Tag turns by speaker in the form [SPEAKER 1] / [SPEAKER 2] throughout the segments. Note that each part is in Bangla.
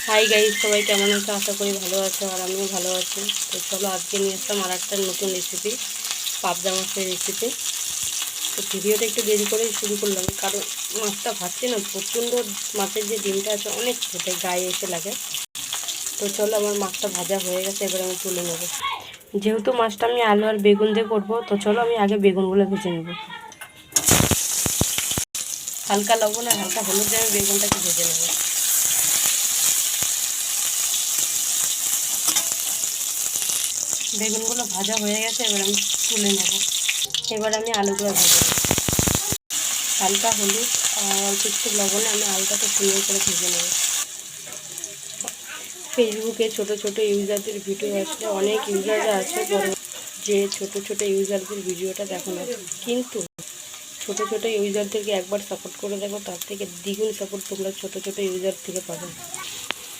[SPEAKER 1] হাই গাইজ, সবাই কেমন আছে? আশা করি ভালো আছে আর আমিও ভালো আছি। তো চলো আজকে নিয়ে আসলাম আর একটা নতুন রেসিপি, পাবদা মাছের রেসিপি। তো ভিডিওটা একটু দেরি করেই শুরু করলাম, কারণ মাছটা ভাজছি না, প্রচণ্ড মাছের যে ডিমটা আছে অনেক ছোটো, গায়ে এসে লাগে। তো চলো, আমার মাছটা ভাজা হয়ে গেছে, এবার আমি তুলে নেব। যেহেতু মাছটা আমি আলু আর বেগুন দিয়ে করবো, তো চলো আমি আগে বেগুনগুলো ভেজে নেব। হালকা লবণ আর হালকা হলুদ দিয়ে আমি বেগুনটাকে ভেজে নেব। বেগুনগুলো ভাজা হয়ে গেছে, এবার আমি তুলে নেব। এবার আমি আলুগুলো ভেজে নেব। হালকা হলুদ আর অল্প একটু লবণে আমি আলুটাকে সুন্দর করে ভেজে নেব। ফেসবুকে ছোট ছোট ইউজারদের ভিডিও আসলে অনেক ইউজাররা আছে বড় যে ছোট ছোট ইউজারদের ভিডিওটা দেখো না, কিন্তু ছোট ছোট ইউজারদেরকে একবার সাপোর্ট করে দেখো, তার থেকে দ্বিগুণ সাপোর্ট তোমরা ছোট ছোট ইউজার থেকে পাবে।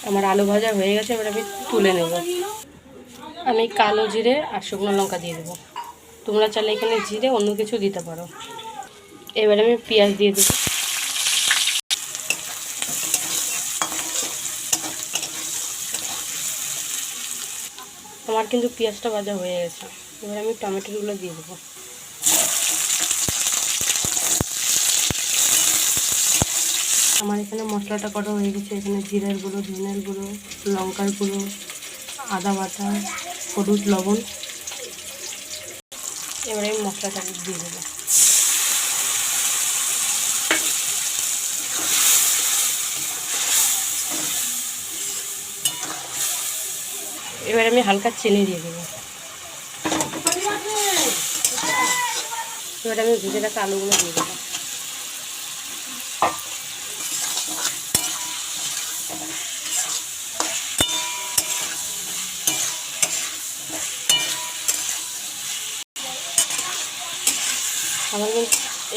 [SPEAKER 1] আমার আলু ভাজা হয়ে গেছে, এবার আমি তুলে নেব। আমি কালো জিরে আর শুকনো লঙ্কা দিয়ে দেবো। তোমরা চাইলে এখানে জিরে অন্য কিছু দিতে পারো। এবার আমি পেঁয়াজ দিয়ে দেবো। আমার কিন্তু পেঁয়াজটা ভাজা হয়ে গেছে, এবার আমি টমেটোগুলো দিয়ে দেবো। আমার এখানে মশলাটা করা হয়ে গেছে। এখানে জিরার গুঁড়ো, ধনের গুঁড়ো, লঙ্কার গুঁড়ো, আদা বাটা, হলুদ, লবণ। এবারে আমি মশলাটা দিয়ে দেবো। এবার আমি হালকা চিনি দিয়ে দেবো। এবার আমি ভেজে রাখা আলুগুলো দিয়ে দেবো।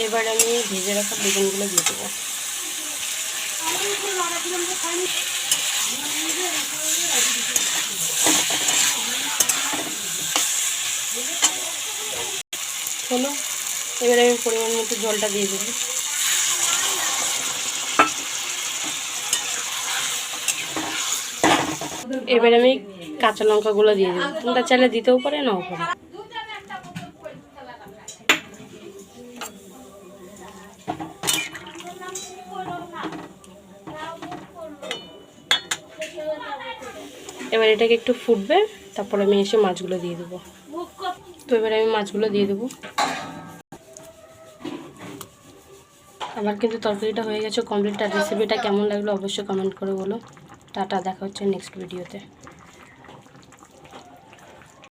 [SPEAKER 1] এবার আমি ভেজে রাখা বেগুনগুলো দিয়ে দেবো। চলো, এবার আমি পরিমাণ মতো জলটা দিয়ে দেবো। এবার আমি কাঁচা লঙ্কাগুলো দিয়ে দেবো। তোমরা চাইলে দিতেও পারে, নাও পারে। এবার এটাকে একটু ফুটবে, তারপর আমি এসে মাছগুলো দিয়ে দেবো। তো এবার আমি মাছগুলো দিয়ে দেবো। আমার কিন্তু তরকারিটা হয়ে গেছে কমপ্লিট। আর রেসিপিটা কেমন লাগলো অবশ্যই কমেন্ট করে বলো। টাটা, দেখা হচ্ছে নেক্সট ভিডিওতে।